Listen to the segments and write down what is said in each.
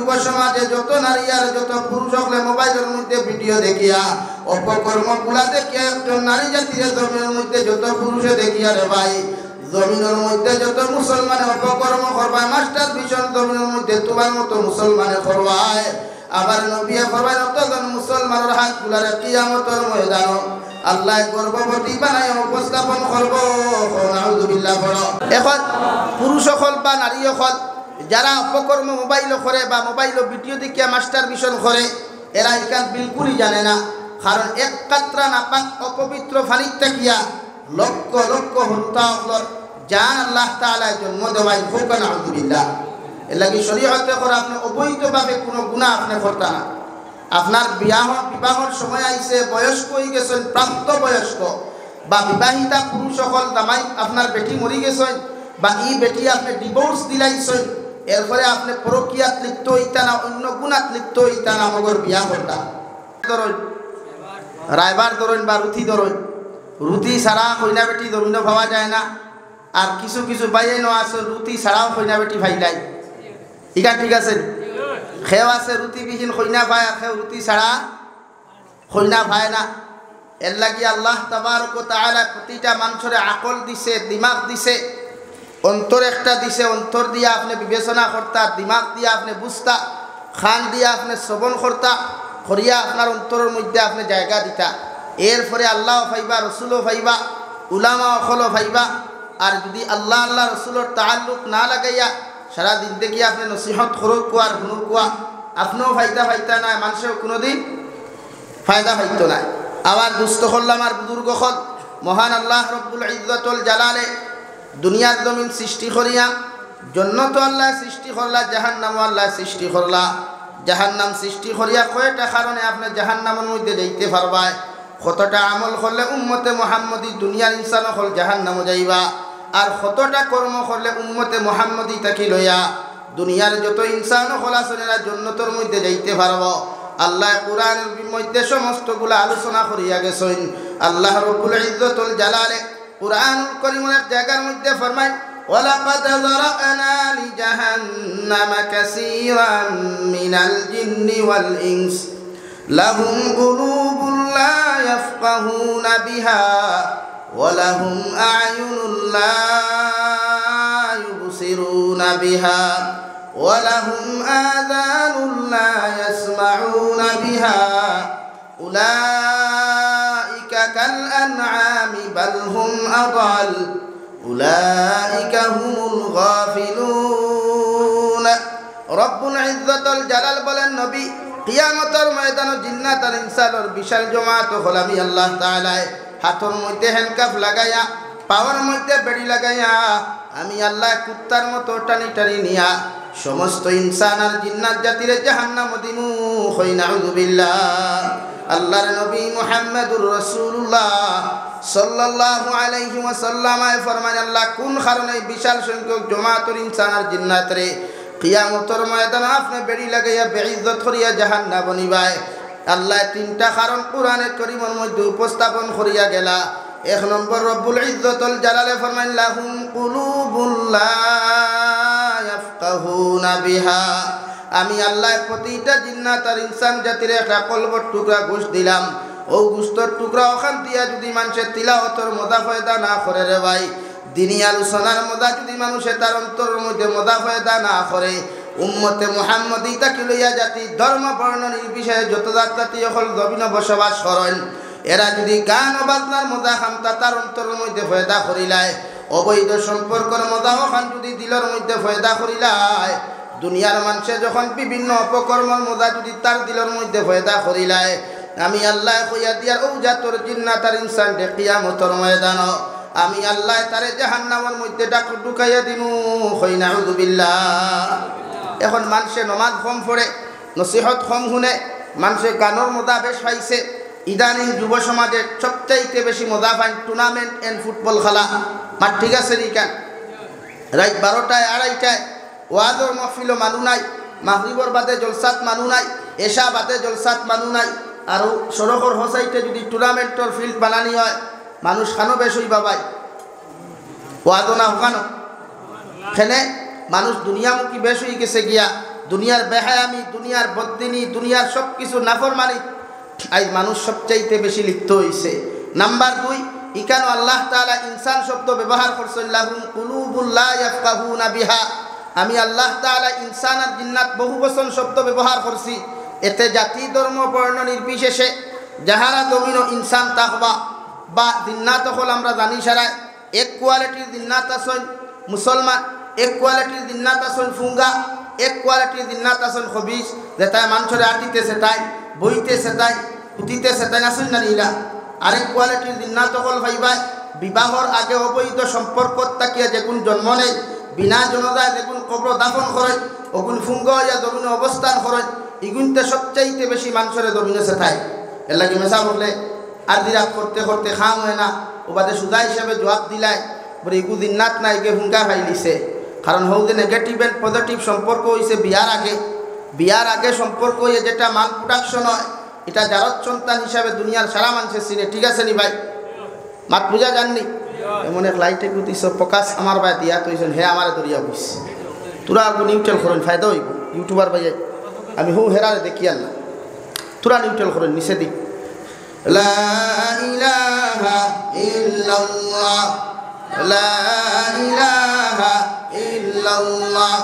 যুব সমাজে যত নারী আর যত পুরুষ হলে মোবাইলের মধ্যে ভিডিও দেখিয়া অপকর্মগুলা দেখিয়া একজন নারী জাতির জমিনের মধ্যে যত পুরুষে দেখিয়া রে ভাই জমিনের মধ্যে যত মুসলমানে অপকর্ম করবায় মাস্টার ভীষণ জমিনের মধ্যে তোমার মতো মুসলমানে করবায় আবার নবী ফরমায় অতজন মুসলমানের হাত গুলারে কিয়ামতের ময়দান আল্লাহ গর্ভবতী বানায় উপস্থাপন করব নাউযুবিল্লাহ বড় এখন পুরুষ হল বা নারী হল যারা অপকর্ম মোবাইল করে বা মোবাইল ভিডিও দেখিয়া মাস্টার ভীষণ করে এরা এখান বিলকুলই জানে না কারণ এক কাতরা নাপাক অপবিত্র ফানিত থাকিয়া লক্ষ লক্ষ হত্যা জান আল্লাহ তাআলা জন্ম দেওয়াই হোক নাউযুবিল্লাহ এর লাগি শরীয়তে করে আপনি অবৈধভাবে কোনো গুনাহ আপনি করতে না আপনার বিবাহর সময় আইছে বয়স্ক হয়ে গেছেন প্রাপ্ত বয়স্ক বা বিবাহিতা পুরুষ সকল দামাই আপনার বেটি মরি গেছেন বা ই বেটি আপনি ডিভোর্স দিলাইছেন এরপরে আপনি পরকীয়াত লিপ্ত হইতা না অন্য গুণাত লিপ্ত হইতা না মগর বিয়া করতা ধরুন রায়বার ধরুন বা রুথি ধরুন রুটি ছাড়া কইনা বেটি ধরুন ভাবা যায় না আর কিছু কিছু বাইয়ে ন আছে রুটি ছাড়াও কইনা বেটি ভাইলাই ইকা ঠিক আছে খেও আছে রুটিবিহীন কইনা ভাই আর খেও রুটি ছাড়া কইনা ভাই না এর লাগি আল্লাহ তাবারক ওয়া তাআলা প্রতিটা মানুষের আকল দিছে দিমাগ দিছে অন্তর একটা দিছে অন্তর দিয়া আপনি বিবেচনা করতা দিমাগ দিয়া আপনি বুঝতা খান দিয়া আপনি শ্রবণ করতা করিয়া আপনার অন্তরের মধ্যে আপনি জায়গা দিতা এরপরে আল্লাহ ফাইবা রসুলও ফাইবা উলামা অখলও ফাইবা আর যদি আল্লাহ আল্লাহ রসুলের তাআল্লুক না লাগাইয়া সারা দিন দেখি আপনি নসিহত করুক কোয়ার হুনুক কোয়া আপনিও ফায়দা না মানুষেও কোনোদিন ফায়দা পাইতো না আবার দুস্থ করলাম আর বুজুর্গ হল মহান আল্লাহ রব্বুল ইজ্জতুল জালালে দুনিয়ার জমিন সৃষ্টি করিয়া জন্নত আল্লাহ সৃষ্টি করলা জাহান্নামও আল্লাহ সৃষ্টি করলা জাহান্নাম সৃষ্টি করিয়া কয়টা কারণে আপনি জাহান্নামের মধ্যে যাইতে পারবায় কতটা আমল করলে উম্মতে মুহাম্মদী দুনিয়ার ইনসান হল জাহান্নামও যাইবা আর কতটা কর্ম করলে উম্মতে মুহাম্মদী তাকে লইয়া দুনিয়ার যত ইনসান হল আসনেরা জন্নতের মধ্যে যাইতে পারব আল্লাহ কুরআনের মধ্যে সমস্তগুলো আলোচনা করিয়া গেছেন আল্লাহ রব্বুল ইজ্জতুল জালালে কুরআনুল কারীমের জায়গার মধ্যে ফরমায় ওয়ালাকাদ যারানা লিজাহান্নামা কাসীরাম মিনাল জিন্নি ওয়াল ইনস লাহুম কুলুবুন লা ইয়াফকাহুনা বিহা ওয়া লাহুম আ'য়ুনুন লা ইউবসিরুনা বিহা ওয়া লাহুম আযানুন লা ইয়াসমাউনা বিহা উলাইকা কাল আন'আমি বাল হুম আদাল উলাইকা হুমুল গাফিলুন রব্বুল ইজ্জতুল জালাল বলেন নবী কিয়ামতের ময়দানে জিন্নাত আর ইনসানের বিশাল জমাত হল আমি আল্লাহ তাআলা হাতের মধ্যে হ্যান্ডকাফ লাগাইয়া পাওয়ার মধ্যে বেড়ি লাগাইয়া আমি আল্লাহ কুত্তার মতো টানি টানি নিয়া সমস্ত ইনসান আর জিন্নাত জাতিরে জাহান্নাম দিমু হই নাউযুবিল্লাহ আল্লাহর নবী মুহাম্মদুর রাসূলুল্লাহ সাল্লাল্লাহু আলাইহি ওয়াসাল্লাম ফরমান আল্লাহ কোন কারণে বিশাল সংখ্যক জমাতের ইনসান আর জিন্নাত রে কিয়ামতের ময়দানে আপনি বেড়ি লাগাইয়া বেইজ্জত করিয়া জাহান্নাম বনিবায় আল্লাহ তিনটা কারণ কোরআনে কারীমের মধ্যে উপস্থাপন করিয়া গেলা এক নম্বর রব্বুল ইজ্জতুল জালালে ফরমান লাহুম কুলুবুল লা ইয়াফকাহুনা বিহা আমি আল্লাহ প্রতিটা জিন্নাত আর ইনসান জাতির একটা কলবর টুকরা গোশ দিলাম ও গোশতর টুকরা ওখান দিয়া যদি মানুষের তিলাওয়াতের মজা ফায়দা না করে রে ভাই দিনী আলোচনার মজা যদি মানুষের তার অন্তরের মধ্যে মজা ফায়দা না করে উম্মতে মুহাম্মদী তাকে লইয়া জাতি ধর্ম বর্ণ নির্বিশেষে যত জাতি হল জমিন বসবাস করেন এরা যদি গান ও বাজনার মজা খামতা তার অন্তরের মধ্যে ফায়দা করিলায় অবৈধ সম্পর্কের মজা ওখান যদি দিলের মধ্যে ফায়দা করিলায় দুনিয়ার মানুষে যখন বিভিন্ন অপকর্মের মজা যদি তার দিলের মধ্যে ফায়দা করিলায় আমি আল্লাহ কইয়া দিয়ার ও জাতর জিন্নাত আর ইনসান দে কিয়ামতের ময়দান আমি আল্লাহ তারে জাহান্নামের মধ্যে ঢুকাইয়া দিমু হই নাউযুবিল্লাহ এখন মানুষে নমাজ কম পড়ে নসিহত কম শুনে মানুষে গানের মজা বেশ পাইছে ইদানিং যুব সমাজের সবচাইতে বেশি মজা পায় টুর্নামেন্ট এন্ড ফুটবল খেলা মাঠ ঠিক আছে নিকান রাত 12টায় 2:30টায় ওয়াজর মাহফিলও মানু নাই মাগরিবর বাদে জলসাত মানু নাই এশা বাদে জলসাত মানু নাই আর সড়কর হোসাইতে যদি টুর্নামেন্টর ফিল্ড বানানি হয় মানুষ খানো বেশ হই বাবাই ওয়াদো না ওখানো খেনে মানুষ দুনিয়ামুখী বেশ হয়ে গেছে গিয়া দুনিয়ার বেহায়ামি, দুনিয়ার বদদিনী, দুনিয়ার সব কিছু নাফরমানি আজ মানুষ সবচাইতে বেশি লিপ্ত হয়েছে। নাম্বার 2, ইকানো আল্লাহ তাআলা ইনসান শব্দ ব্যবহার করছেন, লাহুম কুলুবুল লা ইয়াফকাহুনা বিহা। আমি আল্লাহ তাআলা ইনসান আর জিন্নাত বহু বচন শব্দ ব্যবহার করছি। এতে জাতি ধর্ম বর্ণ নির্বিশেষে যাহারা জমিন ইনসান তাকবা বা জিন্নাত হল আমরা জানি সারায় এক কোয়ালিটির জিন্নাত আছেন মুসলমান, এক কোয়ালিটির জিন্নাত আছেন ফুঙ্গা, এক কোয়ালিটির জিন্নাত আছেন খবিস, যেটাই মানুষের আটিতেছে তাই বইতেছে তাই পুঁতিতেছে তাই আসেন না নীলা। আরেক কোয়ালিটির জিন্নাত হল ভাইবাই বিবাহর আগে অবৈধ সম্পর্ক তাকিয়া যেগুন জন্ম নেই, বিনা জনজায় যেগুন কবর দাফন করে, ওগুন ফুঙ্গ ইয়া জমিনে অবস্থান করে, এগুনতে সবচাইতে বেশি মানুষের জমিনে সেটাই। এর লাগে মেশা বললে আর দিরাত করতে করতে খাম হয় না, ও বাদে সুদা হিসাবে জবাব দিলাই বলে এগু জিন্নাত না এগে হুঙ্গা ফাইলিছে। কারণ হৌ যে নেগেটিভ অ্যান্ড পজিটিভ সম্পর্ক হয়েছে বিয়ার আগে সম্পর্ক হয়ে যেটা মাল প্রোডাকশন হয়, এটা জারত সন্তান হিসাবে দুনিয়ার সারা মানুষের সিনে। ঠিক আছে নি ভাই, মাত বুঝা জাননি? এমন এক লাইটে গুতিস প্রকাশ আমার ভাই দিয়া তুইছেন, হে আমার দরিয়া বুঝ তোরা নিউট্রেল করেন ফায়দা হইব ইউটিউবার ভাইয়া। আমি হু হেরারে দেখি আল্লাহ, তোরা নিউট্রেল করেন নিচে দিক। লা ইলাহা ইল্লাল্লাহ, লা ইলাহা ইল্লাল্লাহ,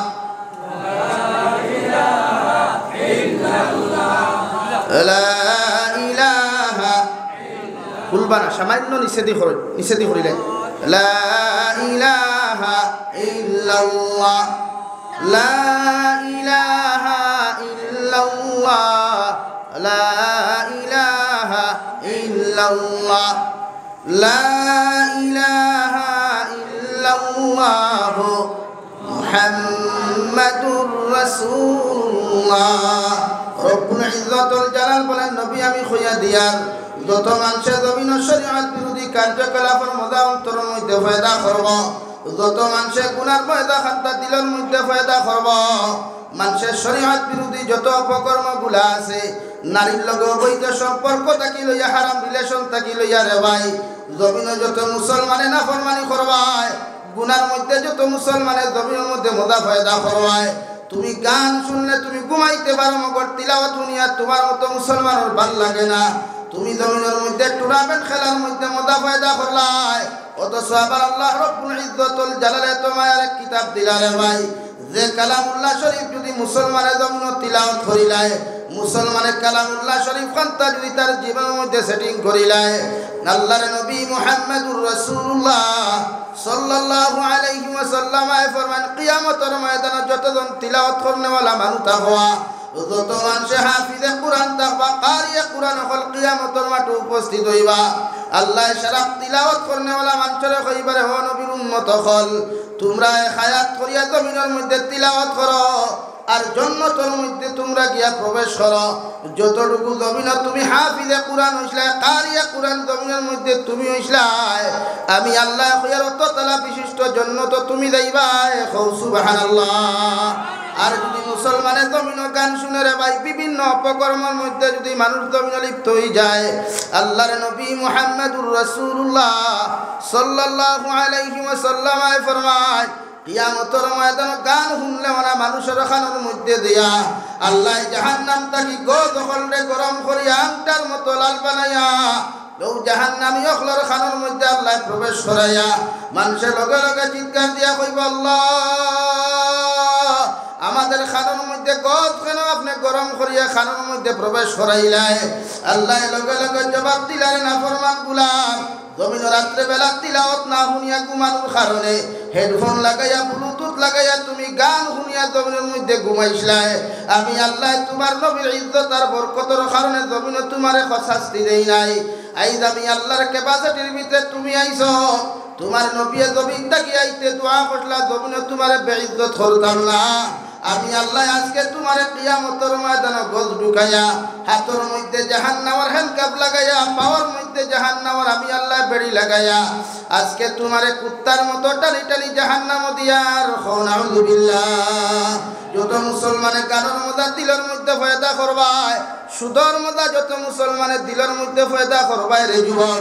লা ইলাহা কুলবানা সামান্য নিচে দি করিলেন। লা ইলাহা ইল্লাল্লাহ, লা ইলাহা ইল্লাল্লাহ, লা ইলাহা ইল্লাল্লাহ, লা ইলাহা ইল্লাল্লাহ মুহাম্মাদুর রাসূলুল্লাহ। রব্বুল ইজ্জতুল জালাল বলেন, নবী আমি খুঁজা দিয়ার যত মানুষের জমিন শরীয়ত বিরোধী কার্যকলাপের মজা অন্তরের মধ্যে ফায়দা করব, যত মানুষের গুনার ফায়দা খান্তা দিলের মধ্যে ফায়দা করব, মানুষের শরীয়ত বিরোধী যত অপকর্মগুলা আছে, নারীর লগে অবৈধ সম্পর্ক থাকি লইয়া, হারাম রিলেশন থাকি লইয়া রে ভাই, জমিনে যত মুসলমানে নাফরমানি করবায়, গুনার মধ্যে যত মুসলমানের জমিনের মধ্যে মজা ফায়দা করবায়। তুমি গান শুনলে তুমি ঘুমাইতে পারো, মগর তিলাওয়াত শুনিয়া তোমার মতো মুসলমানের ভাল লাগে না। তুমি জমিনের মধ্যে টুর্নামেন্ট খেলার মধ্যে মজা ফায়দা করলাই, অথচ আবার আল্লাহ রব্বুল ইজ্জতুল জালালে তোমায় আরেক কিতাব দিলারে ভাই, যে কালামুল্লাহ শরীফ যদি মুসলমানের জমিন তিলাওয়াত করিলায়, মুসলমানের কালামুল্লাহ শরীফ খান্তা যদি তার জীবনের মধ্যে সেটিং করিলায়, আল্লাহর নবী মুহাম্মদুর রাসূলুল্লাহ সাল্লাল্লাহু আলাইহি ওয়াসাল্লাম ফরমান, কিয়ামতের ময়দানে যতজন তিলাওয়াত করনেওয়ালা মানুষ থাকবা, যত মানুষ হাফিজে কুরআন থাকবা, কারিয়ে কুরআন হল কিয়ামতের মাঠে উপস্থিত হইবা। আল্লাহ শরফ তিলাওয়াত করনেওয়ালা মানুষের কইবারে হ নবীর উম্মত হল, তোমরা হায়াত করিয়া জমিনের মধ্যে তিলাওয়াত করো আর জান্নাতের মধ্যে তোমরা গিয়া প্রবেশ করো। যতটুকু জমিনে তুমি হাফিজে কুরআন হইছলা, কারিয়ে কুরআন জমিনের মধ্যে তুমি হইছলা, আমি আল্লাহ খয়রত তাআলা বিশিষ্ট জান্নাত তুমি যাইবা। সুবহানাল্লাহ। আর যদি মুসলমানের জমিন গান শুনে রে ভাই, বিভিন্ন অপকর্মের মধ্যে যদি মানুষ জমিন লিপ্ত হয়ে যায়, আল্লাহর নবী মুহাম্মদুর রাসূলুল্লাহ সাল্লাল্লাহু আলাইহি ওয়াসাল্লাম ফরমায়, কিয়ামতের ময়দানে গান শুনলে ওরা মানুষের খানের মধ্যে দিয়া আল্লাহ জাহান্নাম তাকি দখল রে গরম করিয়া আংটার মতো লাল বানাইয়া জাহান্নামী অখলার খানের মধ্যে আল্লাহ প্রবেশ করাইয়া মানুষের লগে লগে চিৎকার দিয়া কইব, আল্লাহ আমাদের খানের মধ্যে গদ কেন আপনি গরম করিয়া খানের মধ্যে প্রবেশ করাইলাই? আল্লাহ লগে লগে জবাব দিলেন, নাফরমান গুলাম, জমিন রাত্রে বেলা তিলাওয়াত না শুনিয়া ঘুমানোর কারণে হেডফোন লাগাইয়া ব্লুটুথ লাগাইয়া তুমি গান শুনিয়া জমিনের মধ্যে ঘুমাইছিলাই, আমি আল্লাহ তোমার নবীর ইজ্জত আর বরকতের কারণে জমিনে তোমারে শাস্তি দেই নাই। আইজ আমি আল্লাহর ক্যাপাসিটির ভিতরে তুমি আইছো, তোমার নবী জমিন থাকি আইতে দোয়া করলা, জমিনে তোমারে বেইজ্জত করতাম না। আমি আল্লাহ আজকে তোমারে কিয়ামতের ময়দানে গজ ঢুকাইয়া, হাতের মধ্যে জাহান্নামের হ্যান্ডকাপ লাগাইয়া, পাওয়ার মধ্যে জাহান্নামের আমি আল্লাহ বেড়ি লাগাইয়া আজকে তোমারে কুত্তার মতো টালি টালি জাহান্নাম দিয়ার নাউযুবিল্লাহ। যত মুসলমানের গানের মজা দিলের মধ্যে ফায়দা করবায়, সুদর মজা যত মুসলমানের দিলের মধ্যে ফায়দা করবায় রে যুবক,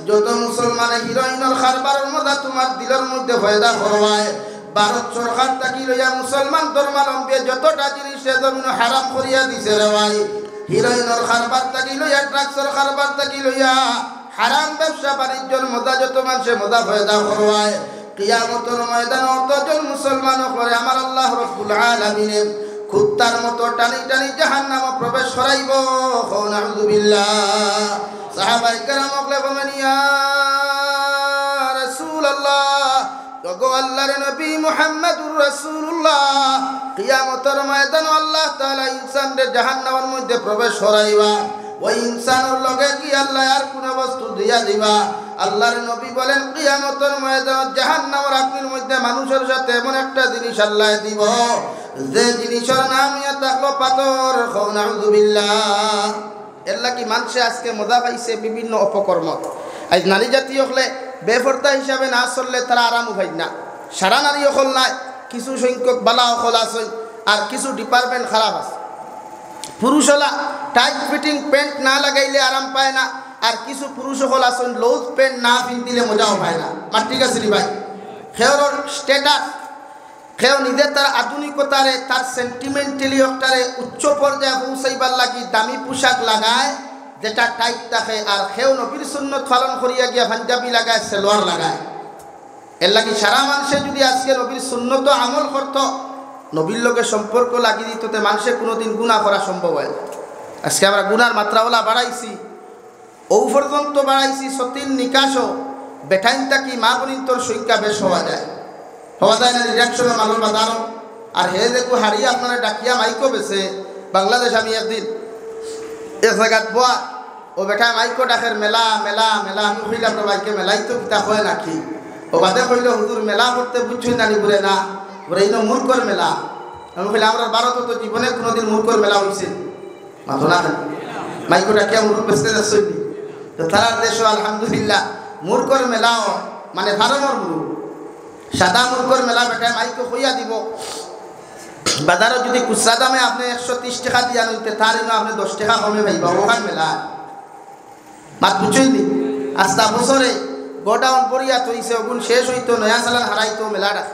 যত মুসলমানের হিরোইনের খারবারের মজা তোমার দিলের মধ্যে ফায়দা করবায়, ভারত সরকার থাকি লইয়া মুসলমান ধর্মাবলম্বী যতটা জিনিস জমিন হারাম করিয়া দিছে রে ভাই হিরোইনের কারবার থাকি লইয়া ড্রাগসের কারবার থাকি লইয়া হারাম ব্যবসা বাণিজ্যের মজা যত মানুষে মজা ফয়দা করবায় কিয়ামতের ময়দানে অতজন মুসলমান করে আমার আল্লাহ রাব্বুল আলামিন কুত্তার মতো টানি টানি জাহান্নামে প্রবেশ করাইব নাউযুবিল্লাহ সাহাবায়ে কেরাম বলেন ইয়া রাসূলুল্লাহ ওগো আল্লাহর নবী মুহাম্মদুর রাসূলুল্লাহ কিয়ামতের ময়দানে আল্লাহ তাআলা ইনসানদের জাহান্নামের মধ্যে প্রবেশ করাইবা ওই ইনসানের লগে কি আল্লাহ আর কোন বস্তু দিয়া দিবা আল্লাহর নবী বলেন কিয়ামতের ময়দানে জাহান্নামের আগুনের মধ্যে মানুষের সাথে এমন একটা জিনিস আল্লাহ দিব যে জিনিসের নাম ইয়া তাকলো পাথর নাউযুবিল্লাহ এল্লা কি মানুষে আজকে মজা পাইছে বিভিন্ন অপকর্ম আজ নারী জাতীয় হলে বেপরদা হিসাবে না চললে তারা আরাম পাই না সারা নারী হল নাই কিছু সংখ্যক বালা হল আছে আর কিছু ডিপার্টমেন্ট খারাপ আছে পুরুষ হলা টাইট ফিটিং প্যান্ট না লাগাইলে আরাম পায় না আর কিছু পুরুষ হল আছেন লুজ প্যান্ট না পিন্ধিলে মজাও পায় না মার ঠিক আছে নি ভাই খেওর স্ট্যাটাস খেও নিজে তার আধুনিকতারে তার সেন্টিমেন্টালি একটারে উচ্চ পর্যায়ে পৌঁছাইবার লাগি দামি পোশাক লাগায় যেটা টাইট থাকে আর খেও নবীর সুন্নত পালন করিয়া গিয়া পাঞ্জাবি লাগায় সালোয়ার লাগায় এর লাগি সারা মানুষে যদি আজকে নবীর সুন্নত আমল করত নবীর লোকের সম্পর্ক লাগিয়ে দিত তে মানুষের কোনোদিন গুনাহ করা সম্ভব হয় আজকে আমরা গুনার মাত্রাওয়ালা বাড়াইছি ও পর্যন্ত বাড়াইছি সতীন নিকাশও বেঠাইন থাকি মা বোনিন্তর সংখ্যা বেশ হওয়া যায় না রিয়াকশনে মানুষ বাজারও আর হে দেখো হারিয়ে আপনারা ডাকিয়া মাইকো বেছে বাংলাদেশ আমি একদিন এক জায়গাত বোয়া ও বেটা মাইকো ডাকের মেলা মেলা মেলা আমি কইলাম তো বাইকে মেলাই তো কিতা হয় নাকি ও বাদে কইল হুজুর মেলা করতে বুঝছই নানি বলে না বলে ইনো মূর্খর মেলা আমি কইলাম আমরা ভারত তো জীবনে কোনোদিন মূর্খর মেলা হইছে মাথো না মাইকো ডাকিয়া মূর্খ বেচতে যাচ্ছই তো তারার দেশ আলহামদুলিল্লাহ মূর্খর মেলাও মানে ভারমর মূর্খ সাদা মূর্খর মেলা বেটায় মাইকো কইয়া দিব বাজারও যদি খুচরা দামে আপনি 130 টাকা দিয়া নইতে তার আপনি 10 টাকা কমে পাইবা ওখান মেলা মাত বুঝছই নি আস্তা বছরে গোডাউন পড়িয়া তৈছে ওগুন শেষ হইতো নয়া চালান হারাইতো মেলাটা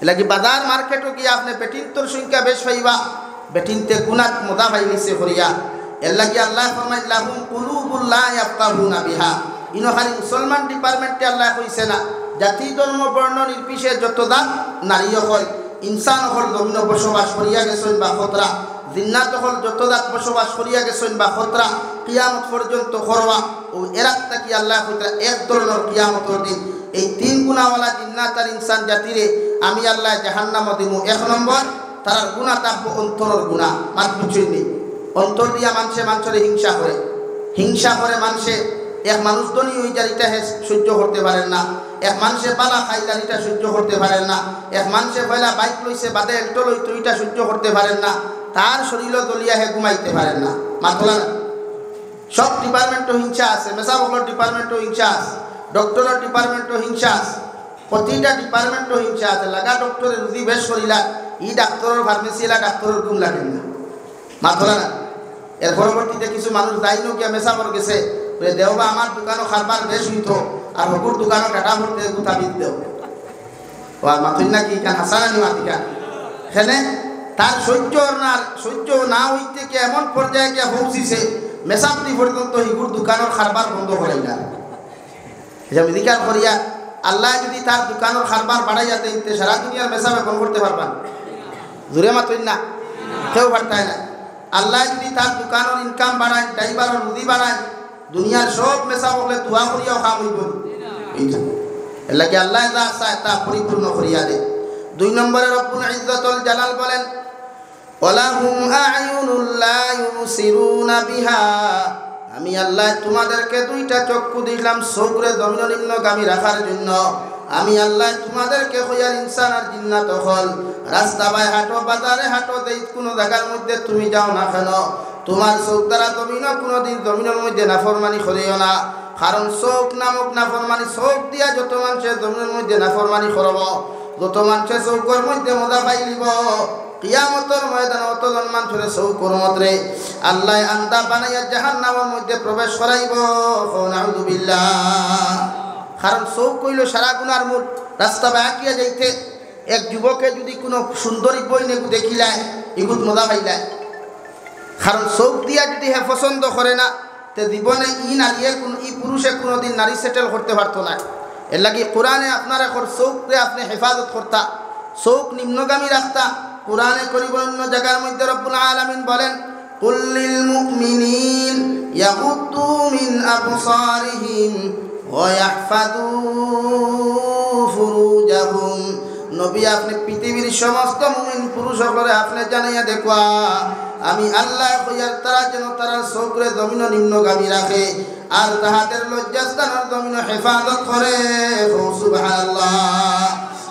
এলাকি বাজার মার্কেটও কি আপনি বেটিনতর সংখ্যা বেশ পাইবা বেটিনতে গুনাত মজা পাই নিছে করিয়া এর লাগি আল্লাহ ফরমায় লাহুম কুলুবুল লা ইয়াফকাহুনা বিহা ইনো খালি মুসলমান ডিপার্টমেন্টে আল্লাহ কইছে না জাতি ধর্ম বর্ণ নির্বিশেষে যত দান নারী হল ইনসান হল জমিন বসবাস করিয়া গেছেন বা খতরা জিন্নাত হল যত দাঁত বসবাস করিয়া গেছেন বা খতরা কিয়ামত পর্যন্ত করবা ও এরাকটা কি আল্লাহ কইতা এক ধরনের কিয়ামতের দিন এই তিন গুণাওয়ালা জিন্নাত আর ইনসান জাতিরে আমি আল্লাহ জাহান্নামে দিমু এক নম্বর তার গুনাহ থাকবো অন্তরের গুনাহ মাত বুঝছই নি অন্তর দিয়া মানুষের হিংসা করে মানুষে এক মানুষ ধনী হয়ে যার এটা সহ্য করতে পারেন না এক মানুষে বালা খাইলার এটা সহ্য করতে পারেন না এক মানুষে পয়লা বাইক লইছে বাদে এল্টো লইতো এটা সহ্য করতে পারেন না তার শরীরও দলিয়া হে ঘুমাইতে পারেন না মাতলা না সব ডিপার্টমেন্টও হিংসা আছে মেসাবকর ডিপার্টমেন্টও হিংসা আছে ডক্টরের ডিপার্টমেন্টও হিংসা আছে প্রতিটা ডিপার্টমেন্টও হিংসা আছে লাগা ডক্টরের রুজি বেশ করিলা ই ডাক্তারের ফার্মেসিলা ডাক্তারের গুম লাগেন না মাতলা না এর পরবর্তীতে কিছু মানুষ যাইনো গিয়া মেসাবর গেছে দেওবা আমার দোকানও খারবার বেশ হইতো আর হকুর দোকানও কাটা ভরতে গুতাবিদ দেও ও আর মাতুই না কি কান হাসানানি মাতিকা এখানে তার সহ্য না হইতে কি এমন পর্যায়ে গিয়া পৌঁছিছে মেসাবদি পর্যন্ত হিগুর দোকানের খারবার বন্ধ করাইলা হিসাব ইদিকার করিয়া আল্লাহ যদি তার দোকানের খারবার বাড়াইয়া দিতে সারা দুনিয়ার মেসাবে বন্ধ করতে পারবেন জোরে মাতুই না কেউ পারতায় না আল্লাহ যদি তার দোকানের ইনকাম বাড়ায় ড্রাইভারের রুজি বাড়ায় দুনিয়ার সব মেসা বলে দোয়া করিয়াও কাম হইব এইটা এর লাগে আল্লাহ যা চায় তা পরিপূর্ণ করিয়া দে 2 নম্বরে রব্বুল ইজ্জতুল জালাল বলেন ওয়ালাহুম আ'য়ুনুল লা ইউসিরুনা বিহা আমি আল্লাহ তোমাদেরকে 2টা চক্ষু দিলাম সবরে জমিন নিম্নগামী রাখার জন্য আমি আল্লাহ তোমাদেরকে কইয়ার ইনসান আর জিন্নাত হল রাস্তা বাই হাঁটো বাজারে হাঁটো দেই কোন জায়গার মধ্যে তুমি যাও না কেন তোমার চোখ দ্বারা জমিন কোনোদিন জমিনের মধ্যে নাফরমানি করিও না কারণ চোখ নামক নাফরমানি চোখ দিয়া যত মানুষের জমিনের মধ্যে নাফরমানি করব যত মানুষের চৌকর মধ্যে মজা পাইলিব কিয়ামতের ময়দানে অতজন মানুষের চৌকর মধ্যে আল্লাহ আন্দা বানাইয়া জাহান্নামের মধ্যে প্রবেশ করাইব নাউযুবিল্লাহ কারণ চোখ কইল সারা গুনার মূল রাস্তা বাঁকিয়া যাইতে এক যুবকে যদি কোনো সুন্দরী বই নেবু দেখিলায় এগুত মজা পাইলায়, কারণ চোখ দিয়া যদি হে পছন্দ করে না তে জীবনে নারীয়ে পুরুষে কোনোদিন নারী সেটেল করতে পারতো না। এর লাগি কোরআনে আপনার এখন চোখকে আপনি হেফাজত করতা, চোখ নিম্নগামী রাখতা। কোরআনে করিব অন্য জায়গার মধ্যে রব্বুল আলামিন বলেন কুল লিল মুমিনিন ইয়াগুদ্দু মিন আবসারিহিম ওয়া ইয়াহফাযু ফুরুজাহুম। নবী আপনি পৃথিবীর সমস্ত মুমিন পুরুষসকলে আপনি জানাইয়া দেখবা আমি আল্লাহ কইয়ার তারা যেন তারা চোখরে জমিন নিম্নগামী রাখে আর তাহাদের লজ্জাস্থানের জমিন হেফাজত করে। সুবহানাল্লাহ।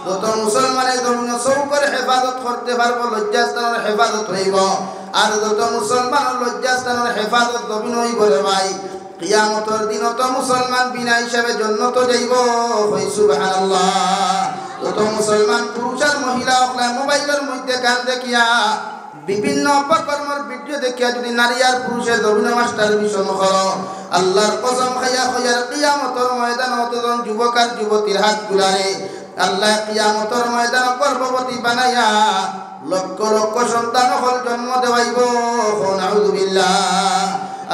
যত মুসলমানের জমিন চৌকের হেফাজত করতে পারবো লজ্জাস্থানের হেফাজত হইব, আর যত মুসলমানের লজ্জাস্থানের হেফাজত জমিন হইব রে ভাই কিয়ামতের দিন তো মুসলমান বিনা হিসাবে জন্নত যাইব। সুবহানাল্লাহ। যত মুসলমান পুরুষ আর মহিলা মোবাইলের মধ্যে গান দেখিয়া বিভিন্ন অপকর্মের ভিডিও দেখিয়া যদি নারী আর পুরুষের জমিন মাস্টার ভীষণ করো আল্লাহর কসম খাইয়া হইয়ার কিয়ামতের ময়দান অতজন যুবক আর যুবতীর হাত গুলারে আল্লাহ কিয়ামতের ময়দান গর্ভবতী বানাইয়া লক্ষ লক্ষ সন্তান হল জন্ম দেওয়াইব। নাউযুবিল্লাহ।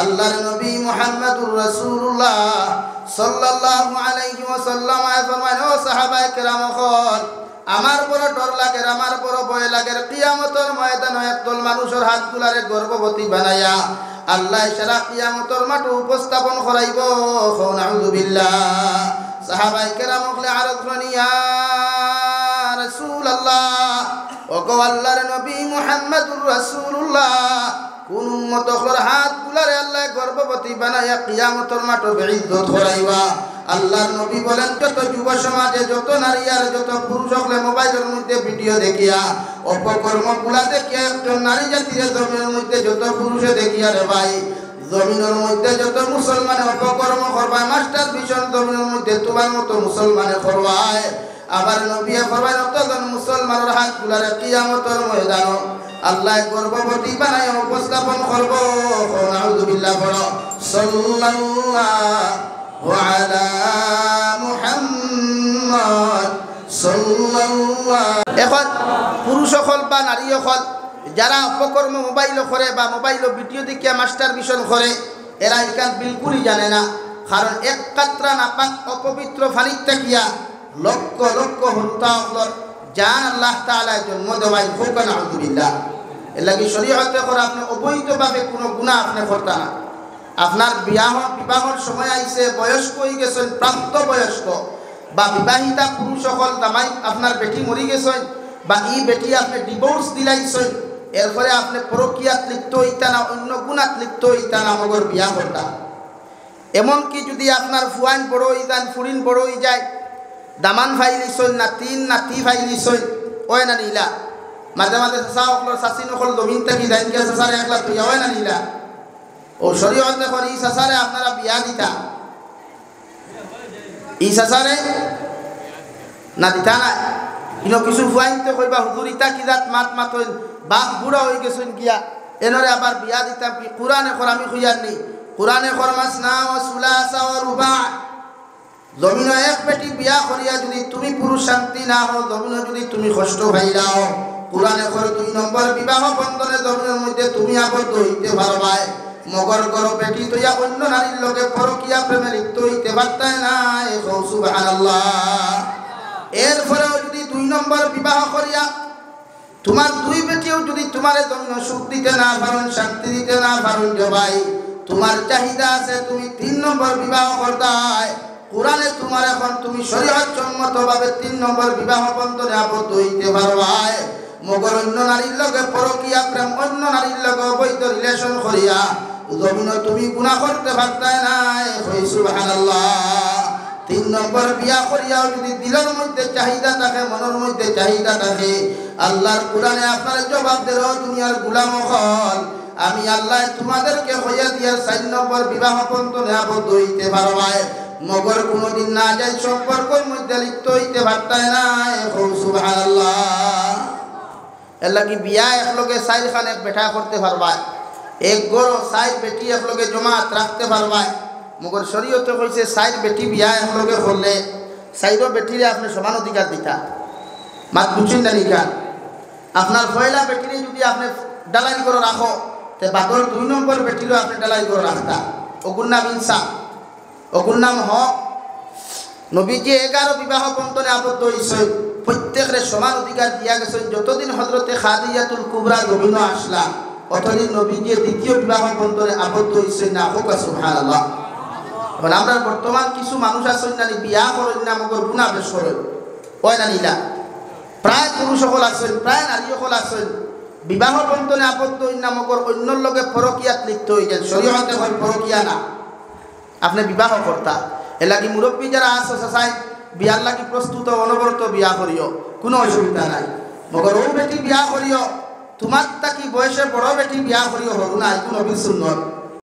আল্লাহর নবী মুহাম্মদুর রাসূলুল্লাহ সাল্লাল্লাহু আলাইহি ওয়াসাল্লাম ফরমায় ও সাহাবায়ে কেরাম হল আমার বড় ডর লাগে, আমার বড় ভয় লাগে কিয়ামতের ময়দানে একদল মানুষের হাত গুলারে গর্ভবতী বানাইয়া আল্লাহ সারা কিয়ামতের মাঠে উপস্থাপন করাইব। নাউযুবিল্লাহ। সাহাবায়ে কেরাম হলে আরজ করেন ইয়া রাসূলুল্লাহ, ওগো আল্লাহর নবী মুহাম্মদুর রাসূলুল্লাহ কোন উম্মত হলর হাত গুলারে আল্লাহ গর্ভবতী বানাইয়া কিয়ামতের মাঠে বেইজ্জত করাইবা। আল্লাহর নবী বলেন যত যুব সমাজে যত নারী আর যত পুরুষ হলে মোবাইলের মধ্যে ভিডিও দেখিয়া অপকর্মগুলা দেখিয়া একজন নারী জাতির জমিনের মধ্যে যত পুরুষে দেখিয়া রে ভাই জমিনের মধ্যে যত মুসলমানে অপকর্ম করবায় মাস্টার ভীষণ জমিনের মধ্যে তোমার মতো মুসলমানে করবায়। আবার নবী ফরমায় তখন মুসলমানের হাত গুলারে কিয়ামতের ময়দান আল্লাহ গর্ভবতী বানায় উপস্থাপন করব। নাউযুবিল্লাহ। বলো সাল্লাল্লাহু আলা মুহাম্মদ সাল্লাল্লাহু। এখন পুরুষ হল বা নারী হল যারা অপকর্ম মোবাইল করে বা মোবাইল ভিডিও দেখিয়া মাস্টার ভিশন করে এরা এখান বিলকুলই জানে না, কারণ এক কাতরা নাপাক অপবিত্র ফানিত থাকিয়া লক্ষ লক্ষ হত্যা জান আল্লাহ তাআলা জন্ম দেওয়াই হোক। নাউযুবিল্লাহ। এর লাগি শরীয়তে করে আপনি অবৈধভাবে কোনো গুনাহ আপনি করতে না। আপনার বিবাহর সময় আইছে, বয়স্ক হয়ে গেছেন, প্রাপ্ত বয়স্ক বা বিবাহিতা পুরুষ সকল দামাই আপনার বেটি মরি গেছেন বা ই বেটি আপনি ডিভোর্স দিলাইছেন, এরপরে আপনি পরকীয়াত লিপ্ত হইতা না, অন্য গুণাত লিপ্ত হইতা না, মগর বিয়া করতা। এমনকি যদি আপনার ফুয়াইন বড় হয়ে যান, ফুরিন বড় হয়ে যায়, দামান ফাইলিছই নাতি ফাইলিছই ওই না নিলা মাঝে মাঝে চাচা অকল চাচি নকল জমিন থাকি যাইনকে চাচারে একলা তুই ওই না নিলা ও শরীয়ত দেখুন ই চাচারে আপনারা বিয়া দিতা, ই চাচারে না দিতা না। কিন্তু কিছু ফুয়াইনতে কইবা হুজুর ইতা কি জাত মাত মাতইন বাপ বুড়া হয়ে গেছেন গিয়া এনরে আবার বিয়া দিতাম কি কোরআনে কর আমি খুঁজার নি কোরআনে ফরমাস না ও সুলাসা ও রুবা জমিন এক বেটি বিয়া করিয়া যদি তুমি পুরুষ শান্তি না হও, জমিন যদি তুমি কষ্ট পাইলাও, কোরআনে করে 2 নম্বর বিবাহ বন্ধনে জমিনের মধ্যে তুমি আবদ্ধ হইতে পারবাই। মগর গর বেটি তৈয়া অন্য নারীর লোকে পরকিয়া প্রেমে লিপ্ত হইতে পারতাই না। সুবহানাল্লাহ। এরপরেও যদি 2 নম্বর বিবাহ করিয়া তোমার 2 বেটিও যদি তোমার জন্য সুখ দিতে না পারেন, শান্তি দিতে না পারেন, ভাই তোমার চাহিদা আছে তুমি 3 নম্বর বিবাহ করতাই। কোরআনে তোমার এখন তুমি শরীয়ত সম্মতভাবে 3 নম্বর বিবাহ বন্ধনে আবদ্ধ হইতে পারবাই। মগর অন্য নারীর লগে পরকীয়া প্রেম, অন্য নারীর লগে অবৈধ রিলেশন করিয়া জমিন তুমি গুনাহ করতে পারতাই নাই। সুবহানাল্লাহ। 3 নম্বর বিয়া করিয়াও যদি দিলের মধ্যে চাহিদা থাকে, মনের মধ্যে চাহিদা থাকে, আল্লাহর কোরআনে আপনার জবাব দেব দুনিয়ার গোলাম হল আমি আল্লাহ তোমাদেরকে হইয়া দিয়া 4 নম্বর বিবাহ বন্ধনে আবদ্ধ হইতে পারবাই। মগর কোনদিন না যায় সম্পর্কের মধ্যে লিপ্ত হইতে পারতাই না। সুবহানাল্লাহ। এর লাগি বিয়া একলগে 4 খানে বেটা করতে পারবা, এক গরো 4 বেটি একলগে জমাত রাখতে পারবা। মগর শরীয়তে কইছে 4 বেটি বিয়া একলগে করলে 4 বেটিরে আপনি সমান অধিকার দিতা। মাত বুঝছেন না নিকা আপনার পয়লা বেটিরে যদি আপনি ডালাই করে রাখো তে বাদর 2 নম্বর বেটিরও আপনি ডালাই করে রাখতা ওগুর নাম ইনসাফ ওগুর নাম হক নবীজি 11 বিবাহ বন্ধনে আবদ্ধ হইছে প্রত্যেকের সমান অধিকার দিয়া গেছেন যতদিন হযরতে খাদিজাতুল কুবরা জমিন আসলা অতদিন নবীজি দ্বিতীয় বিবাহ বন্ধনে আবদ্ধ হইছে না হোক সুবহানাল্লাহ এখন আমরা বর্তমান কিছু মানুষ আছেন না বিয়া করেন না মগর গুনাহ বেশ করেন ওই না নিলা প্রায় পুরুষ সকল আছেন প্রায় নারী সকল আছেন বিবাহ বন্ধনে আবদ্ধ হইন না মগর অন্যর লগে পরকিয়াত লিপ্ত হয়ে যায় শরীয়তে হয় পরকিয়া না আপনি বিবাহ কর্তা এলাকি মুরব্বী যারা আছে চাচাই বিয়ার লাগি প্রস্তুত অনবরত বিয়া করিও কোনো অসুবিধা নাই মগর ও বেটি বিয়া করিও তোমার তাকি বয়সে বড় বেটি বিয়া করিও হরু না কোনো নবীর সুন্নত